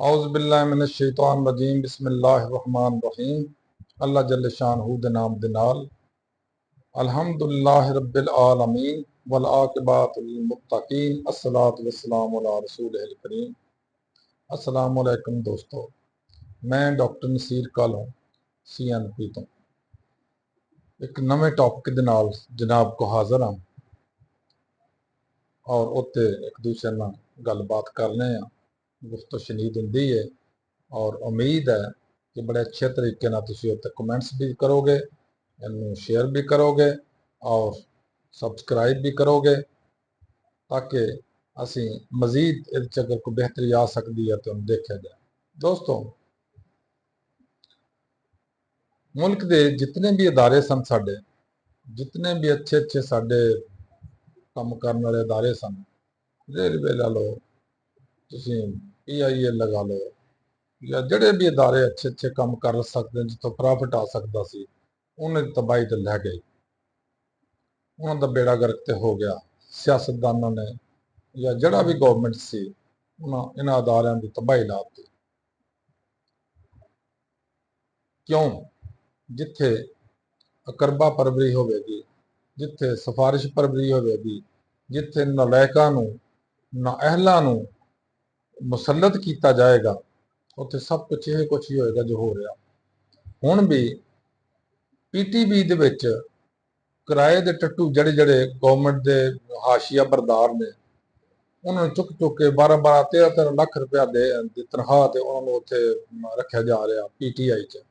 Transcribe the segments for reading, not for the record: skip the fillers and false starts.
औज़ुबिल्लाहिमिनश्शैतानिर्रजीम बिस्मिल्लाहिर्रहमानिर्रहीम। अल्लाह जल्ल शानहू दे नाम दे नाल अल्हम्दुलिल्लाहि रब्बिल आलमीन वल आक़िबतु लिल मुत्तकीन अस्सलातु वस्सलामु अला रसूलिल करीम। अस्सलामु अलैकुम दोस्तों, मैं डॉक्टर नसीर कालों CNP तो एक नवे टॉपिक दे नाल जनाब को हाज़र हाँ और उत्ते एक दूसरे नाल गलबात करने हैं। गुफ्तो शनीद हुंदी है और उम्मीद है कि बड़े अच्छे तरीके नाल तुसीं उत्ते कमेंट्स भी करोगे, इन्हूं शेयर भी करोगे और सबसक्राइब भी करोगे ताकि असी मजीद इहदे च अगर कोई बेहतरी आ सकती है तो देखा जाए। दोस्तों, मुल्क के जितने भी इदारे सन, साडे जितने भी अच्छे अच्छे साडे काम करने वाले इदारे सन, रेलवे ला लो, तुसीं PIA लगा लो या जड़े भी इदारे अच्छे अच्छे काम कर सकते हैं, जितों प्रॉफिट आ सकता सी, उन्हें तबाही तो लै गई। उन्होंने बेड़ा गर्क तो हो गया। सियासतदानों ने या जड़ा भी गवर्नमेंट सी इन्होंने अदारियां की तबाही ला दी। क्यों? जिथे अकरबा परवरी होगी, जिथे सिफारिश परवरी होगी, जिथे नलैकां नूं नाअहलां नूं मुसलत किया जाएगा, उत्थे सब कुछ यह कुछ ही होएगा जो हो रहा। हुण भी PTB दे विच किराए के टट्टू जड़े जड़े गवर्नमेंट के हाशिया बरदार ने, उन्होंने चुक चुक के 12-12, 13-13 लाख रुपया दे तनख्वाह ते उन्होंने उत्थे रखा जा रहा। PTI च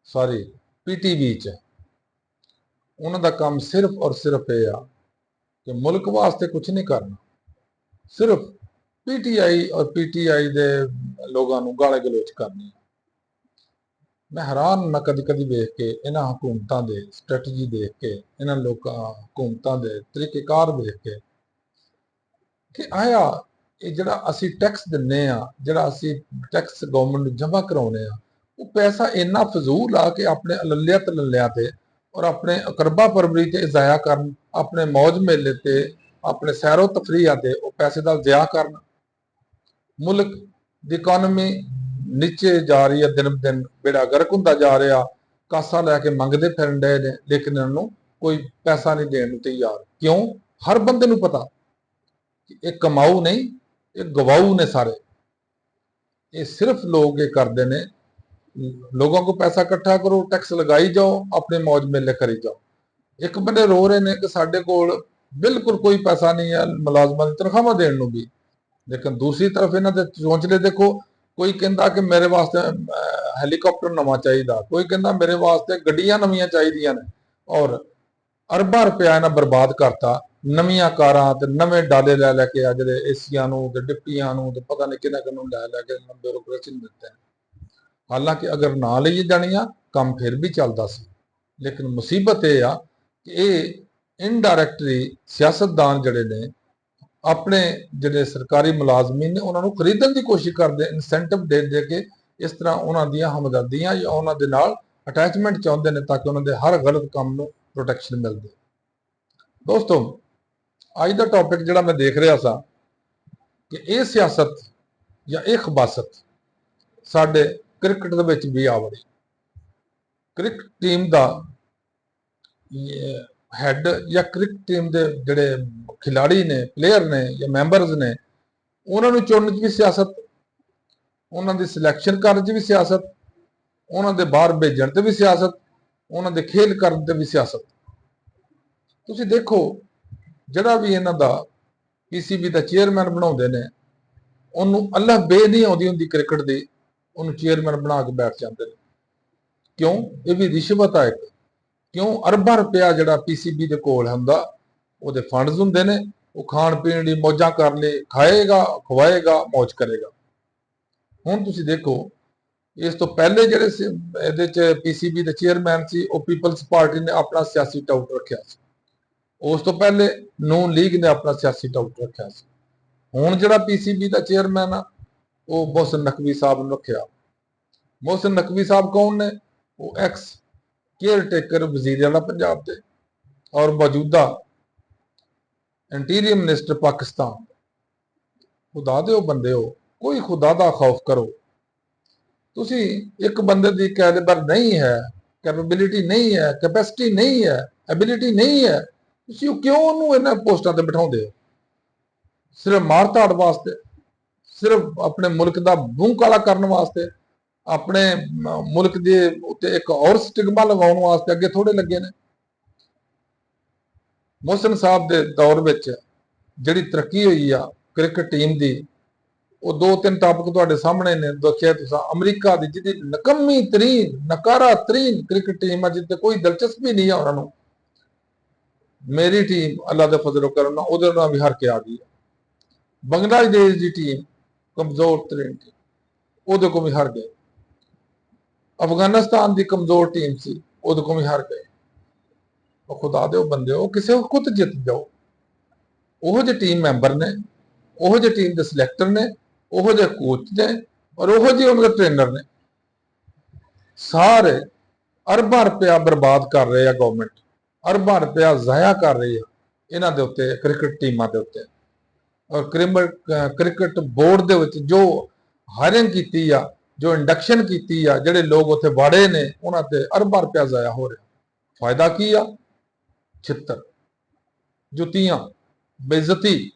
सॉरी PTB च उन्होंने काम सिर्फ और सिर्फ यह आ कि मुल्क वास्ते कुछ नहीं करना, सिर्फ PTI और PTI के लोगों को गाले गलोच करनी। मैं हैरान मैं कदी कदी वेख के इन्हां हुकूमतां दे स्ट्रैटजी देख के, इन्हां हुकूमतां दे तरीकेकार देख के कि आया ये जड़ा असी टैक्स दिन्ने आ, जड़ा असी टैक्स गवर्नमेंट नूं जमा कराउने आ, वो पैसा इन्ना फजूल आ कि अपने अललिया तललिया ते और अपने अकरबा परवरी ते ज़ाया करन, अपने मौज मेले ते, अपने सैरो तफरीह ते वो पैसे दा ज़िया करन। मुल्क दी इकॉनमी नीचे जा रही है, दिन ब दिन बेड़ा गर्क हुंदा जा रहा। कासा लैके मंगते फिरन डे ने, लेकिन इन्हों कोई पैसा नहीं देने नूं तैयार। क्यों? हर बंदे नूं पता कि ये कमाऊ नहीं, ये गवाऊ ने सारे। ये सिर्फ लोग ये करते ने, लोगों को पैसा इकट्ठा करो, टैक्स लगाई जाओ, अपने मौज मेले करी जाओ। एक बंदे रो रहे हैं कि साडे कोल बिल्कुल कोई पैसा नहीं है मुलाजमान दी तनख्वाहां देण नूं भी, लेकिन दूसरी तरफ इन्हां दे चौंचले देखो। कोई कहता कि मेरे वास्ते हैलीकॉप्टर नवा चाहिए, कोई कहता मेरे वास्ते गड्डियां नवीं चाहिए ने, और अरबा रुपया इन्हें बर्बाद करता। नवीं कारां ते नवे डाले लै लैके आ जिहड़े एसियां नूं ते डिप्टियां नूं ते पता नहीं किन्हां किन्हां लै लैके ब्यूरोक्रेसी नूं दित्ते। हालांकि अगर ना लईए जानियां काम फिर भी चलदा सी, लेकिन मुसीबत यह आ कि ये इनडायरैक्टली सियासतदान जिहड़े ने अपने जिहड़े सरकारी मुलाजमीन ने उन्होंने खरीदण की कोशिश करते, इंसेंटिव दे दे के इस तरह उन्होंने हमदर्दियां या उन्होंने नाल अटैचमेंट चाहते हैं ताकि उन्होंने हर गलत काम नूं प्रोटैक्शन मिलती। दोस्तों, अज का टॉपिक जिहड़ा मैं देख रहा सा कि यह सियासत या यह खबासत साडे क्रिकेट दे विच भी आ वड़ी। क्रिकेट टीम का हैड या क्रिकेट टीम के जिहड़े खिलाड़ी ने, प्लेयर ने या मैंबरस ने, उन्होंने चुनने भी सियासत, उन्होंने सिलैक्शन करने भी सियासत, उन्होंने बाहर भेजण ते भी सियासत, उन्होंने खेल करने ते भी सियासत। तुसीं देखो जिहड़ा भी इन्हां दा PCB का चेयरमैन बनाउंदे ने, उन्होंने अल्लाह बे नहीं आउंदी हुंदी क्रिकेट दी, उन्होंने चेयरमैन बना के बैठ जाते हैं। क्यों? ये भी रिश्वत है एक। क्यों? अरबा रुपया जिहड़ा PCB दे कोल हुंदा, उहदे फंड्स हुंदे ने, वो खाण पीण दी मौजां कर ले, खाएगा खवाएगा मौज करेगा। हुण तुसीं देखो इस तो पहले जिहड़े इहदे च PCB दे चेयरमैन सी, वो पीपल्स पार्टी ने अपना सियासी टाउट रखिया सी। उस तो पहले नून लीग ने अपना सियासी टाउट रखिया सी। हुण जिहड़ा PCB का चेयरमैन आ, वो मोहसिन नकवी साहब ने रखिया। मोहसिन नकवी साहब कौन ने? वो एक्स केयर टेकर वजीर आला पंजाब दे और मौजूदा इंटीरियर मिनिस्टर पाकिस्तान। खुदा दे बंदे हो, ਕੋਈ ਖੁਦਾ ਦਾ ਖੌਫ ਕਰੋ। ਤੁਸੀਂ ਇੱਕ ਬੰਦੇ ਦੀ ਕੈਲੀਬਰ ਨਹੀਂ ਹੈ, ਕੈਪੇਬਿਲਿਟੀ ਨਹੀਂ ਹੈ, ਕੈਪੈਸਿਟੀ ਨਹੀਂ ਹੈ, ਐਬਿਲਿਟੀ ਨਹੀਂ ਹੈ, ਤੁਸੀਂ ਕਿਉਂ ਉਹਨੂੰ ਇਹਨਾਂ ਪੋਸਟਾਂ ਤੇ ਬਿਠਾਉਂਦੇ ਹੋ? ਸਿਰਫ ਮਾਰ ਧਾੜ ਵਾਸਤੇ, ਸਿਰਫ ਆਪਣੇ ਮੁਲਕ ਦਾ ਮੂੰਹ ਕਾਲਾ ਕਰਨ ਵਾਸਤੇ, ਆਪਣੇ ਮੁਲਕ ਦੇ ਉੱਤੇ ਇੱਕ ਹੋਰ ਸਟਿਗਮਾ ਲਗਾਉਣ ਵਾਸਤੇ ਅੱਗੇ ਥੋੜੇ ਲੱਗੇ ਨੇ। ਮੋਹਸਿਨ ਸਾਹਿਬ ਦੇ ਦੌਰ ਵਿੱਚ ਜਿਹੜੀ ਤਰੱਕੀ ਹੋਈ ਆ ਕ੍ਰਿਕਟ ਟੀਮ ਦੀ, ਉਹ 2-3 ਟਾਪਕ ਤੁਹਾਡੇ ਸਾਹਮਣੇ ਨੇ ਦੇਖਿਆ ਤੁਸੀਂ। ਅਮਰੀਕਾ ਦੀ ਜਿਹਦੀ ਨਕਮੀ ਤਰੀਨ ਨਕਾਰਾ ਤਰੀਨ ਕ੍ਰਿਕਟ ਟੀਮ ਆ, ਜਿੱਤੇ ਕੋਈ ਦਿਲਚਸਪੀ ਨਹੀਂ ਆ ਉਹਨਾਂ ਨੂੰ, ਮੇਰੀ ਟੀਮ ਅੱਲਾ ਦੇ ਫਜ਼ਲ ਕਰਮ ਨਾਲ ਉਹਦੇ ਨਾਲ ਵੀ ਹਾਰ ਕੇ ਆ ਗਈ। ਬੰਗਲਾਦੇਸ਼ ਦੀ ਟੀਮ ਕਮਜ਼ੋਰ ਤਰੀਨ ਸੀ, ਉਹਦੇ ਕੋਲ ਵੀ ਹਾਰ ਗਏ। ਅਫਗਾਨਿਸਤਾਨ ਦੀ ਕਮਜ਼ੋਰ ਟੀਮ ਸੀ, ਉਹਦੇ ਕੋਲ ਵੀ ਹਾਰ ਗਏ। ਉਹ ਖੁਦਾ ਦੇ ਬੰਦੇ ਹੋ, ਕਿਸੇ ਖੁਦ ਜਿੱਤ ਜਾਓ। ਉਹੋ ਜਿਹੇ ਟੀਮ ਮੈਂਬਰ ਨੇ, ਉਹੋ ਜਿਹੇ ਟੀਮ ਦੇ ਸਿਲੈਕਟਰ ਨੇ, ਉਹੋ ਜਿਹੇ ਕੋਚ ਨੇ, ਔਰ ਉਹੋ ਜਿਹੇ ਉਹਨਾਂ ਦੇ ਟ੍ਰੇਨਰ ਨੇ। ਸਾਰੇ ਅਰਬਾਂ ਰੁਪਇਆ ਬਰਬਾਦ ਕਰ ਰਹੇ ਆ ਗਵਰਨਮੈਂਟ, ਅਰਬਾਂ ਰੁਪਇਆ ਜ਼ਾਇਆ ਕਰ ਰਹੀ ਆ ਇਹਨਾਂ ਦੇ ਉੱਤੇ, ਕ੍ਰਿਕਟ ਟੀਮਾਂ ਦੇ ਉੱਤੇ। ਔਰ ਕ੍ਰਿਕਟ ਬੋਰਡ ਦੇ ਵਿੱਚ ਜੋ ਹਾਇਰਿੰਗ ਕੀਤੀ ਆ, ਜੋ ਇੰਡਕਸ਼ਨ ਕੀਤੀ ਆ, ਜਿਹੜੇ ਲੋਕ ਉੱਥੇ ਵਾੜੇ ਨੇ, ਉਹਨਾਂ ਤੇ ਅਰਬਾਂ ਰੁਪਇਆ ਜ਼ਾਇਆ ਹੋ ਰਿਹਾ। ਫਾਇਦਾ ਕੀ ਆ? ਛਿੱਤਰ, ਜੁੱਤੀਆਂ, ਬੇਇੱਜ਼ਤੀ।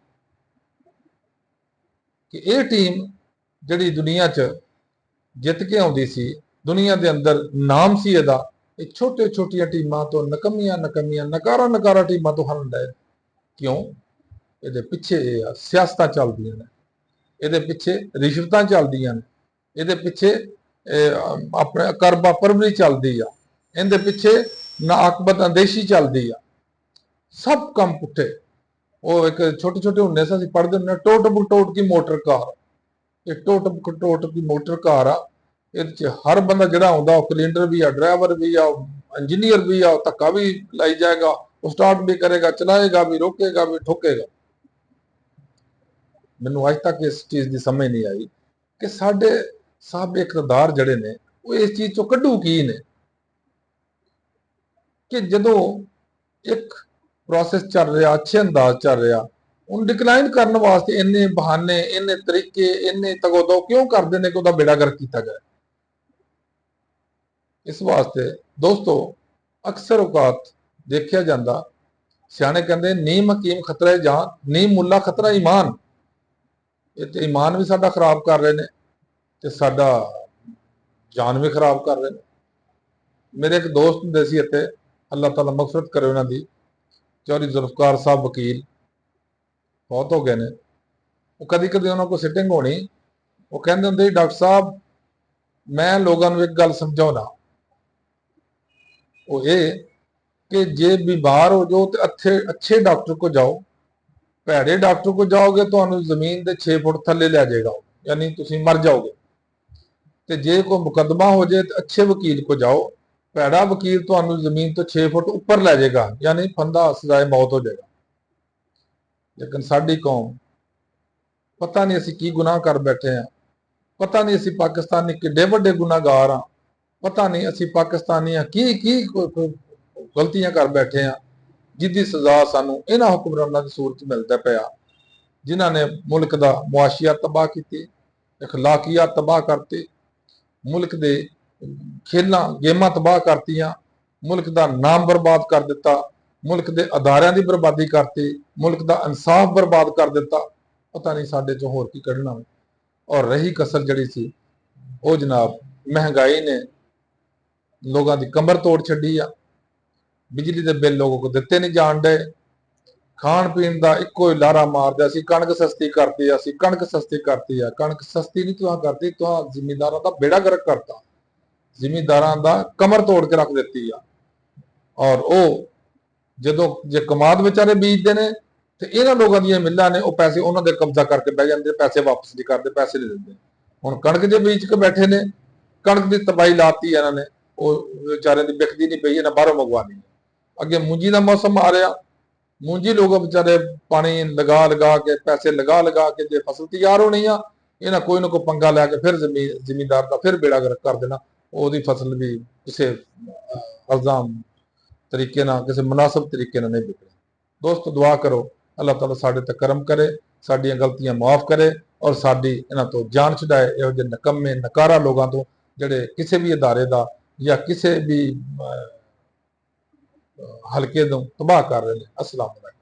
ਕਿ ਇਹ ਟੀਮ ਜਿਹੜੀ ਦੁਨੀਆ 'ਚ ਜਿੱਤ ਕੇ ਆਉਂਦੀ ਸੀ, ਦੁਨੀਆ ਦੇ ਅੰਦਰ ਨਾਮ ਸੀ ਇਹਦਾ, ਇਹ ਛੋਟੀਆਂ ਟੀਮਾਂ ਤੋਂ, ਨਕਮੀਆਂ ਨਕਾਰਾ ਟੀਮਾਂ ਤੋਂ ਹਾਰਨ ਡਏ। ਕਿਉਂ? ਇਹਦੇ ਪਿੱਛੇ ਇਹ ਸਿਆਸਤਾਂ ਚੱਲਦੀਆਂ ਨੇ, ਇਹਦੇ ਪਿੱਛੇ ਰਿਸ਼ਵਤਾਂ ਚੱਲਦੀਆਂ ਨੇ, ਇਹਦੇ ਪਿੱਛੇ ਆਪਣੇ ਕਰਬਾ ਪਰਵਰੀ ਚੱਲਦੀ ਆ, ਇਹਦੇ ਪਿੱਛੇ ਨਾਅਕਬਤ ਅੰਦੇਸ਼ੀ ਚੱਲਦੀ ਆ। ਸਭ ਕੰਮ ਪੁੱਠੇ। ਉਹ ਇੱਕ ਛੋਟੇ ਹੁੰਦੇ ਸੀ, ਅਸੀਂ ਪੜ੍ਹਦੇ ਹੁੰਦੇ, ਟੋਟ ਕੀ ਮੋਟਰ ਕਾਰ। ਇਹ ਟੋਟ ਕੀ ਮੋਟਰ ਕਾਰ ਆ। ਇਹਦੇ ਚ ਹਰ ਬੰਦਾ ਜਿਹੜਾ ਆਉਂਦਾ, ਉਹ ਕਲੀਨਰ ਵੀ ਆ, ਡਰਾਈਵਰ ਵੀ ਆ, ਇੰਜੀਨੀਅਰ ਵੀ ਆ, ਧੱਕਾ ਵੀ ਲਾਈ ਜਾਏਗਾ, ਉਹ ਸਟਾਰਟ ਵੀ ਕਰੇਗਾ, ਚਲਾਏਗਾ ਵੀ, ਰੋਕੇਗਾ ਵੀ, ਠੋਕੇਗਾ। ਮੈਨੂੰ ਅੱਜ ਤੱਕ ਇਸ ਚੀਜ਼ ਦੀ ਸਮਝ ਨਹੀਂ ਆਈ ਕਿ ਸਾਡੇ ਸਾਬਕਾ ਇਕਤਦਾਰ ਜਿਹੜੇ ਨੇ, ਉਹ ਇਸ ਚੀਜ਼ ਚੋਂ ਕੱਢੂ ਕੀ ਨੇ ਕਿ ਜਦੋਂ ਇੱਕ ਪ੍ਰੋਸੈਸ ਚੱਲ ਰਿਹਾ, ਅੱਛੇ ਅੰਦਾਜ਼ ਚੱਲ ਰਿਹਾ, ਉਹਨੂੰ ਡਿਕਲਾਈਨ ਕਰਨ ਵਾਸਤੇ ਇੰਨੇ ਬਹਾਨੇ, ਇੰਨੇ ਤਰੀਕੇ, ਇੰਨੇ ਤਗੋਦੋ ਕਿਉਂ ਕਰਦੇ ਨੇ ਕਿ ਉਹਦਾ ਬੇੜਾ ਗਰਕ ਕੀਤਾ ਜਾਏ। ਇਸ ਵਾਸਤੇ ਦੋਸਤੋ, ਅਕਸਰ ਔਕਾਤ ਦੇਖਿਆ ਜਾਂਦਾ, ਸਿਆਣੇ ਕਹਿੰਦੇ ਨੀਮ ਹਕੀਮ ਖਤਰਾ ਜਾਨ, ਨੀਮ ਮੁੱਲਾ ਖਤਰਾ ਈਮਾਨ। ਇਹ ਤੇ ਈਮਾਨ ਵੀ ਸਾਡਾ ਖਰਾਬ ਕਰ ਰਹੇ ਨੇ ਤੇ ਸਾਡਾ ਜਾਨ ਵੀ ਖਰਾਬ ਕਰ ਰਹੇ ਨੇ। ਮੇਰੇ ਇੱਕ ਦੋਸਤ ਹੁੰਦੇ ਸੀ ਇੱਥੇ, ਅੱਲਾਹ ਤਾਲਾ ਮਗਫਰਤ ਕਰੇ ਉਹਨਾਂ ਦੀ, ਚੌਧਰੀ ਜ਼ੁਲਫਕਾਰ ਸਾਹਿਬ ਵਕੀਲ, ਬਹੁਤ ਹੋ ਗਏ ਨੇ। ਉਹ ਕਦੀ ਉਹਨਾਂ ਕੋਲ ਸਿਟਿੰਗ ਹੋਣੀ, ਉਹ ਕਹਿੰਦੇ ਹੁੰਦੇ, ਡਾਕਟਰ ਸਾਹਿਬ ਮੈਂ ਲੋਕਾਂ ਨੂੰ ਇੱਕ ਗੱਲ ਸਮਝਾਉਣਾ, ਉਹ ਇਹ ਕਿ ਜੇ ਬਿਮਾਰ ਹੋ ਜਾਓ ਤੇ ਅੱਛੇ ਡਾਕਟਰ ਕੋ ਜਾਓ, ਭੈੜੇ ਡਾਕਟਰ ਕੋ ਜਾਓਗੇ ਤੁਹਾਨੂੰ ਜ਼ਮੀਨ ਦੇ 6 ਫੁੱਟ ਥੱਲੇ ਲੈ ਜਾਏਗਾ, ਯਾਨੀ ਤੁਸੀਂ ਮਰ ਜਾਓਗੇ। ਤੇ ਜੇ ਕੋਈ ਮੁਕੱਦਮਾ ਹੋ ਜਾਏ ਤੇ ਅੱਛੇ ਵਕੀਲ ਕੋ ਜਾਓ, ਭੈੜਾ ਵਕੀਲ ਤੁਹਾਨੂੰ ਜ਼ਮੀਨ ਤੋਂ 6 ਫੁੱਟ ਉੱਪਰ ਲੈ ਜਾਏਗਾ, ਯਾਨੀ ਫੰਦਾ ਸਜ਼ਾਏ ਮੌਤ ਹੋ ਜਾਏਗਾ। ਲੇਕਿਨ ਸਾਡੀ ਕੌਮ, ਪਤਾ ਨਹੀਂ ਅਸੀਂ ਕੀ ਗੁਨਾਹ ਕਰ ਬੈਠੇ ਆ, ਪਤਾ ਨਹੀਂ ਅਸੀਂ ਪਾਕਿਸਤਾਨੀ ਕਿੱਡੇ ਵੱਡੇ ਗੁਨਾਹਗਾਰ ਆ, ਪਤਾ ਨਹੀਂ ਅਸੀਂ ਪਾਕਿਸਤਾਨੀਆਂ ਕੀ ਗਲਤੀਆਂ ਕਰ ਬੈਠੇ ਆ, ਜਿਹਦੀ ਸਜ਼ਾ ਸਾਨੂੰ ਇਹਨਾਂ ਹੁਕਮਰਾਨਾਂ ਦੀ ਸੂਰਤ ਮਿਲਦਾ ਪਿਆ, ਜਿਨ੍ਹਾਂ ਨੇ ਮੁਲਕ ਦਾ ਮੁਆਸ਼ੀਆ ਤਬਾਹ ਕੀਤੀ, ਅਖਲਾਕੀਆਤ ਤਬਾਹ ਕਰਤੀ, ਮੁਲਕ ਦੇ ਖੇਲਾਂ ਗੇਮਾਂ ਤਬਾਹ ਕਰਤੀਆਂ, ਮੁਲਕ ਦਾ ਨਾਮ ਬਰਬਾਦ ਕਰ ਦਿੱਤਾ, ਮੁਲਕ ਦੇ ਅਦਾਰਿਆਂ ਦੀ ਬਰਬਾਦੀ ਕਰਤੀ, ਮੁਲਕ ਦਾ ਇਨਸਾਫ ਬਰਬਾਦ ਕਰ ਦਿੱਤਾ। ਪਤਾ ਨਹੀਂ ਸਾਡੇ ਚੋਂ ਹੋਰ ਕੀ ਕੱਢਣਾ। ਔਰ ਰਹੀ ਕਸਰ ਜਿਹੜੀ ਸੀ, ਉਹ ਜਨਾਬ ਮਹਿੰਗਾਈ ਨੇ ਲੋਕਾਂ ਦੀ ਕਮਰ ਤੋੜ ਛੱਡੀ ਆ। ਬਿਜਲੀ ਦੇ ਬਿੱਲ ਲੋਕਾਂ ਕੋ ਦਿੱਤੇ ਨਹੀਂ ਜਾਣ ਡਏ, ਖਾਣ ਪੀਣ ਦਾ ਇੱਕੋ ਹੀ ਲਾਰਾ ਮਾਰਦੇ, ਅਸੀਂ ਕਣਕ ਸਸਤੀ ਕਰਤੀ ਆ, ਅਸੀਂ ਕਣਕ ਸਸਤੀ ਕਰਤੀ ਆ। ਕਣਕ ਸਸਤੀ ਨਹੀਂ ਤੁਹਾਂ ਕਰਤੀ, ਤੁਹਾਂ ਜ਼ਿਮੀਂਦਾਰਾਂ ਦਾ ਬੇੜਾ ਗਰਕ ਕਰਤਾ, ਜ਼ਿਮੀਂਦਾਰਾਂ ਦਾ ਕਮਰ ਤੋੜ ਕੇ ਰੱਖ ਦਿੱਤੀ ਆ। ਔਰ ਉਹ ਜਦੋਂ ਜੇ ਕਮਾਦ ਵਿਚਾਰੇ ਬੀਜਦੇ ਨੇ ਤੇ ਇਹਨਾਂ ਲੋਕਾਂ ਦੀਆਂ ਮਿੱਲਾਂ ਨੇ, ਉਹ ਪੈਸੇ ਉਹਨਾਂ ਦੇ ਕਬਜ਼ਾ ਕਰਕੇ ਬਹਿ ਜਾਂਦੇ, ਪੈਸੇ ਵਾਪਸ ਨਹੀਂ ਕਰਦੇ, ਪੈਸੇ ਨਹੀਂ ਦਿੰਦੇ। ਹੁਣ ਕਣਕ ਜੇ ਬੀਜ ਕੇ ਬੈਠੇ ਨੇ, ਕਣਕ ਦੀ ਤਬਾਹੀ ਲਾਤੀ ਇਹਨਾਂ ਨੇ, ਉਹ ਵਿਚਾਰਿਆਂ ਦੀ ਵਿਕਦੀ ਨਹੀਂ ਪਈ, ਇਹਨਾਂ ਬਾਹਰੋਂ ਮੰਗਵਾਉਣੀ। ਅੱਗੇ ਮੂੰਜੀ ਦਾ ਮੌਸਮ ਆ ਰਿਹਾ, ਮੂੰਜੀ ਲੋਕ ਵਿਚਾਰੇ ਪਾਣੀ ਲਗਾ ਕੇ, ਪੈਸੇ ਲਗਾ ਕੇ ਜੇ ਫਸਲ ਤਿਆਰ ਹੋਣੀ ਆ, ਇਹਨਾਂ ਕੋਈ ਨਾ ਕੋਈ ਪੰਗਾ ਲੈ ਕੇ ਫਿਰ ਜ਼ਿਮੀਂਦਾਰ ਦਾ ਫਿਰ ਬੇੜਾ ਗਰਕ ਕਰ ਦੇਣਾ। ਉਹਦੀ ਫਸਲ ਵੀ ਕਿਸੇ ਅਜ਼ਾਮ ਤਰੀਕੇ ਨਾਲ, ਕਿਸੇ ਮੁਨਾਸਬ ਤਰੀਕੇ ਨਾਲ ਨਹੀਂ ਵਿਕਣੀ। ਦੋਸਤੋ ਦੁਆ ਕਰੋ, ਅੱਲਾਹ ਤਾਲਾ ਸਾਡੇ ਤੇ ਕਰਮ ਕਰੇ, ਸਾਡੀਆਂ ਗਲਤੀਆਂ ਮਾਫ ਕਰੇ ਔਰ ਸਾਡੀ ਇਹਨਾਂ ਤੋਂ ਜਾਨ ਛੁਡਾਏ, ਇਹੋ ਜਿਹੇ ਨਕੰਮੇ ਨਕਾਰਾ ਲੋਕਾਂ ਤੋਂ ਜਿਹੜੇ ਕਿਸੇ ਵੀ ਅਦਾਰੇ ਦਾ ਜਾਂ ਕਿਸੇ ਵੀ ਹਲਕੇ ਨੂੰ ਤਬਾਹ ਕਰ ਰਹੇ ਨੇ। ਅਸਲਾਮ ਅਲੈਕੁਮ।